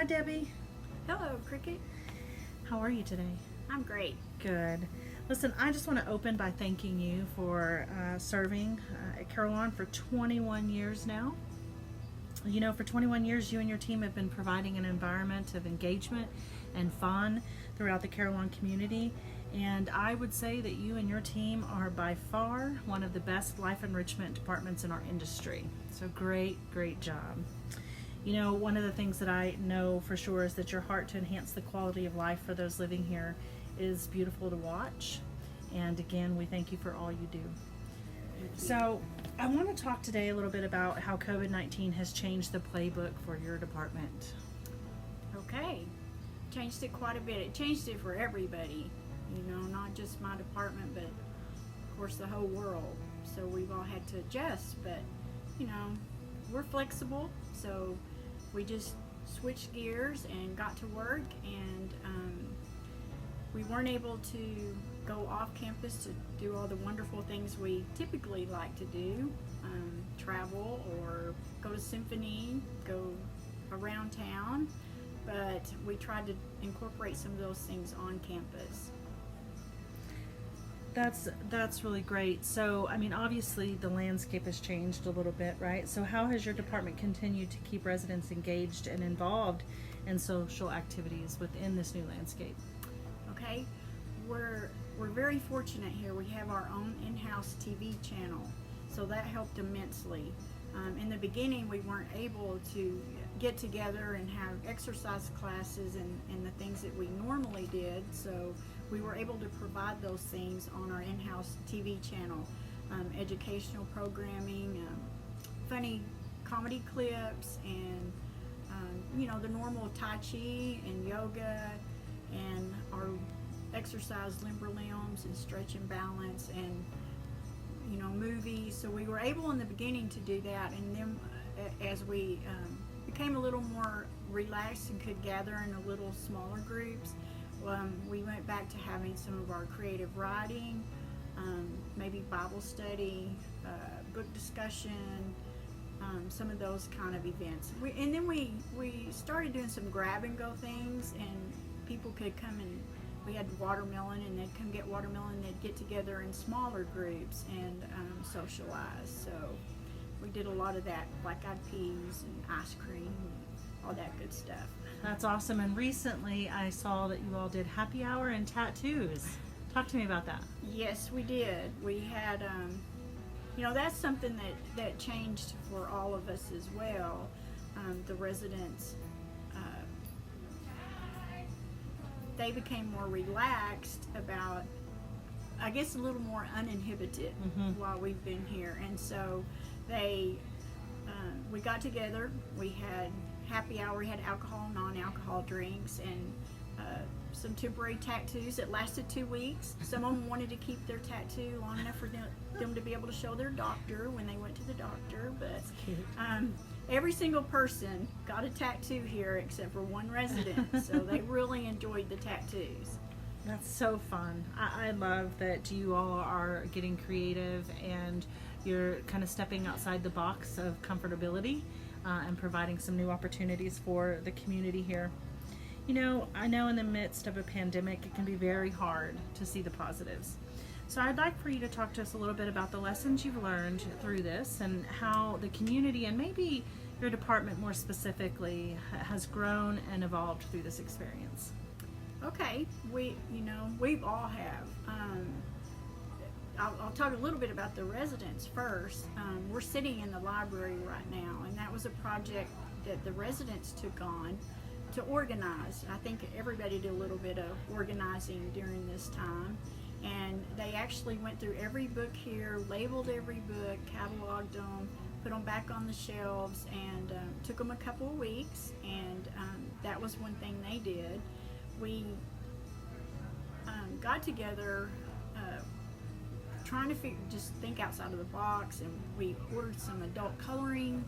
Debbie. Hello, Cricket. How are you today? I'm great. Good. Listen, I just want to open by thanking you for serving at Carillon for 21 years now. You know, for 21 years, you and your team have been providing an environment of engagement and fun throughout the Carillon community. And I would say that you and your team are by far one of the best life enrichment departments in our industry. So great job. You know, one of the things that I know for sure is that your heart to enhance the quality of life for those living here is beautiful to watch. And again, we thank you for all you do. So I want to talk today a little bit about how COVID-19 has changed the playbook for your department. Okay. Changed it quite a bit. It changed it for everybody, you know, not just my department, but of course the whole world. So we've all had to adjust, but you know, we're flexible, so we just switched gears and got to work, and we weren't able to go off campus to do all the wonderful things we typically like to do, travel or go to symphony, go around town, but we tried to incorporate some of those things on campus. That's really great. So, I mean, obviously the landscape has changed a little bit, right? So how has your department continued to keep residents engaged and involved in social activities within this new landscape? Okay, we're very fortunate here. We have our own in-house TV channel, so that helped immensely. In the beginning, we weren't able to get together and have exercise classes and the things that we normally did, so we were able to provide those things on our in-house TV channel. Educational programming, funny comedy clips, and you know, the normal Tai Chi and yoga, and our exercise limber limbs and stretch and balance, and you know, movies. So we were able in the beginning to do that, and then as we became a little more relaxed and could gather in a little smaller groups, we went back to having some of our creative writing, maybe Bible study, book discussion, some of those kind of events. And then we started doing some grab and go things, and people could come and we had watermelon, and they'd come get watermelon. They'd get together in smaller groups and socialize. So we did a lot of that, black eyed peas and ice cream and all that good stuff. That's awesome. And recently I saw that you all did happy hour and tattoos. Talk to me about that. Yes, we did. We had, you know, that's something that changed for all of us as well. The residents, they became more relaxed about, I guess, a little more uninhibited while we've been here. And so we got together, we had happy hour, we had alcohol, non-alcohol drinks, and some temporary tattoos that lasted 2 weeks. Some of them wanted to keep their tattoo long enough for them to be able to show their doctor when they went to the doctor, but every single person got a tattoo here except for one resident, so they really enjoyed the tattoos. That's so fun. I love that you all are getting creative and you're kind of stepping outside the box of comfortability and providing some new opportunities for the community here. You know, I know in the midst of a pandemic, it can be very hard to see the positives. So I'd like for you to talk to us a little bit about the lessons you've learned through this and how the community, and maybe your department more specifically, has grown and evolved through this experience. Okay, we all have. I'll talk a little bit about the residents first. We're sitting in the library right now, and that was a project that the residents took on to organize. I think everybody did a little bit of organizing during this time, and they actually went through every book here, labeled every book, cataloged them, put them back on the shelves, and took them a couple of weeks, and that was one thing they did. We got together trying to just think outside of the box, and we ordered some adult coloring,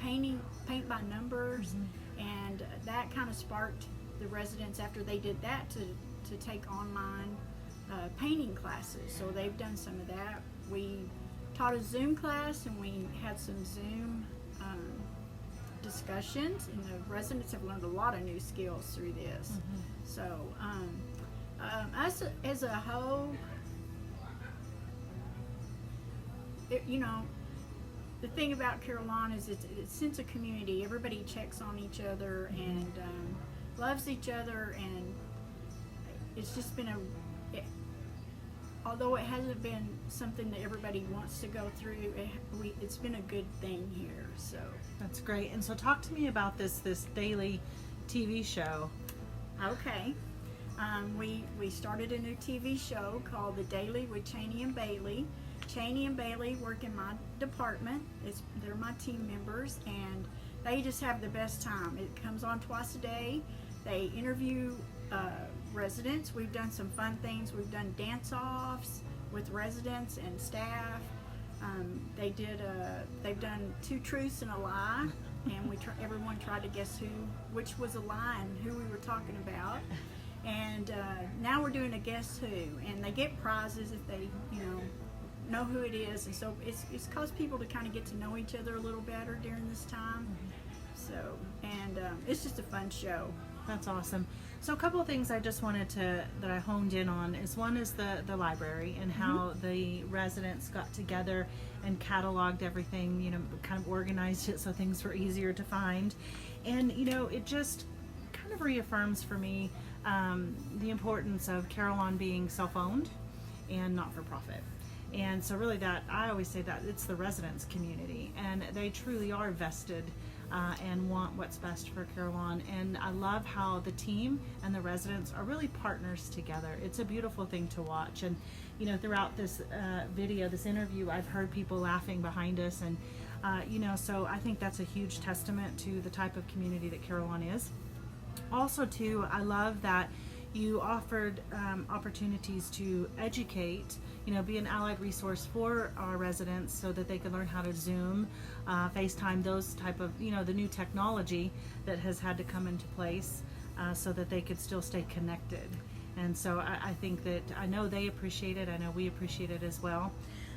paint by numbers, and that kind of sparked the residents after they did that to take online painting classes. So they've done some of that. We taught a Zoom class, and we had some Zoom discussions, and the residents have learned a lot of new skills through this. So us as a whole, the thing about Carillon is it's a sense of community. Everybody checks on each other and loves each other, and it's just been although it hasn't been something that everybody wants to go through, it's been a good thing here. So that's great. And so talk to me about this daily TV show. Okay. We started a new TV show called The Daily with Cheney and Bailey. Cheney and Bailey work in my department. They're my team members, and they just have the best time. It comes on twice a day. They interview residents. We've done some fun things. We've done dance-offs with residents and staff. They've done 2 truths and a lie, and everyone tried to guess which was a lie and who we were talking about. And now we're doing a guess who, and they get prizes if they know who it is. And so it's caused people to kind of get to know each other a little better during this time. So, and it's just a fun show. That's awesome. So a couple of things I just wanted that I honed in on is, one is the library and how the residents got together and cataloged everything, kind of organized it so things were easier to find. And, it just kind of reaffirms for me the importance of Carillon being self-owned and not-for-profit. And so really I always say that it's the residents' community, and they truly are vested and want what's best for Carillon. And I love how the team and the residents are really partners together. It's a beautiful thing to watch. And throughout this video, this interview, I've heard people laughing behind us, and so I think that's a huge testament to the type of community that Carillon is. Also too, I love that you offered opportunities to educate, be an allied resource for our residents so that they can learn how to Zoom, FaceTime, those type of, the new technology that has had to come into place so that they could still stay connected. And so I think that, I know they appreciate it, I know we appreciate it as well.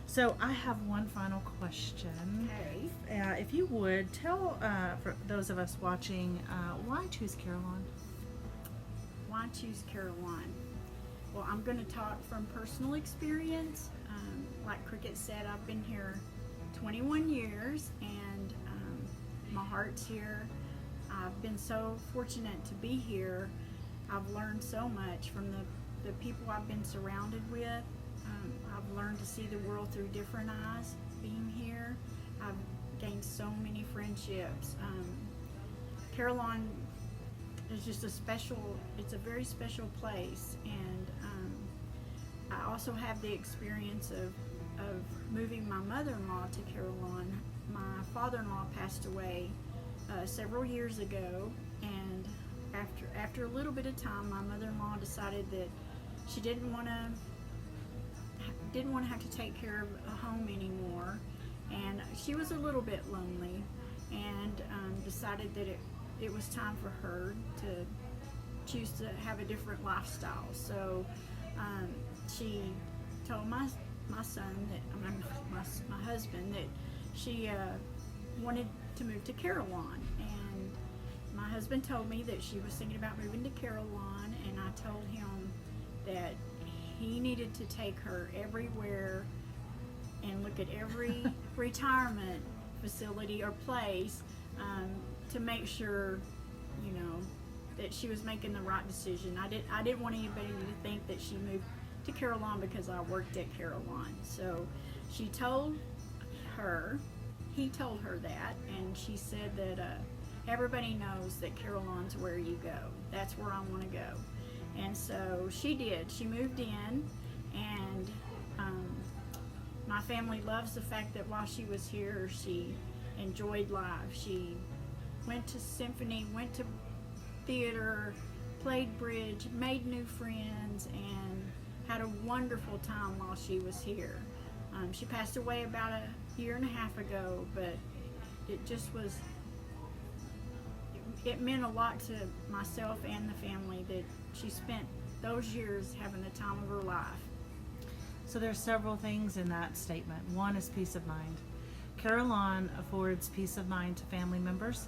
So I have one final question. Okay. If you would tell for those of us watching, why choose Carillon? Why choose Carillon? Well, I'm going to talk from personal experience. Like Cricket said, I've been here 21 years, and my heart's here. I've been so fortunate to be here. I've learned so much from the people I've been surrounded with. I've learned to see the world through different eyes being here. I've gained so many friendships. Carillon is just it's a very special place, and I also have the experience of moving my mother-in-law to Carillon. My father-in-law passed away several years ago, and after a little bit of time, my mother-in-law decided that she didn't want to have to take care of a home anymore, and she was a little bit lonely, and decided that it was time for her to choose to have a different lifestyle. So she told my son my husband that she wanted to move to Carillon, and my husband told me that she was thinking about moving to Carillon, and I told him that he needed to take her everywhere and look at every retirement facility or place to make sure, that she was making the right decision. I didn't want anybody to think that she moved to Carillon because I worked at Carillon. So he told her that, and she said that everybody knows that Carillon's where you go. That's where I want to go. And so she did. She moved in, and my family loves the fact that while she was here, she enjoyed life. She went to symphony, went to theater, played bridge, made new friends, and had a wonderful time while she was here. She passed away about a year and a half ago, but it just was, it meant a lot to myself and the family that she spent those years having the time of her life. So there's several things in that statement. One is peace of mind. Carillon affords peace of mind to family members.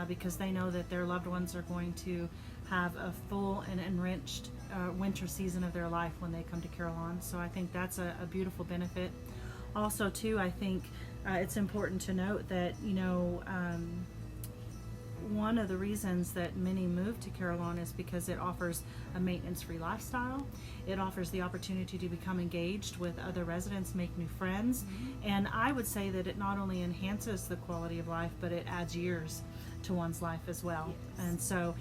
because they know that their loved ones are going to have a full and enriched winter season of their life when they come to Carillon. So I think that's a beautiful benefit. Also, too, I think it's important to note that, one of the reasons that many move to Carillon is because it offers a maintenance-free lifestyle. It offers the opportunity to become engaged with other residents, make new friends, and I would say that it not only enhances the quality of life, but it adds years to one's life as well. Yes. And so,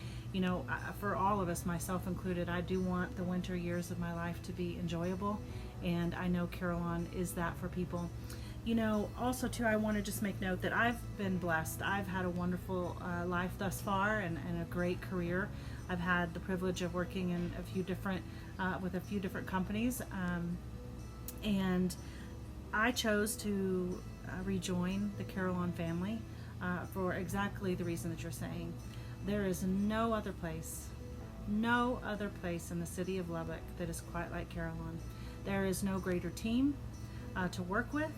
for all of us, myself included, I do want the winter years of my life to be enjoyable, and I know Carillon is that for people. Also too, I want to just make note that I've been blessed. I've had a wonderful life thus far, and a great career. I've had the privilege of working in with a few different companies, and I chose to rejoin the Carillon family for exactly the reason that you're saying. There is no other place in the city of Lubbock that is quite like Carillon. There is no greater team to work with.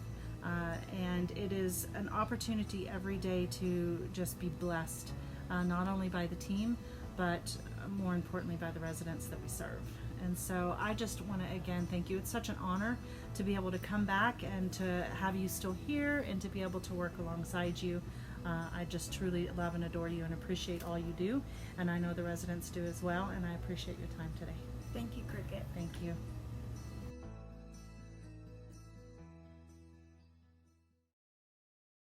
And it is an opportunity every day to just be blessed, not only by the team, but more importantly by the residents that we serve. And so I just want to again thank you. It's such an honor to be able to come back and to have you still here and to be able to work alongside you. I just truly love and adore you and appreciate all you do, and I know the residents do as well, and I appreciate your time today. Thank you, Cricket. Thank you.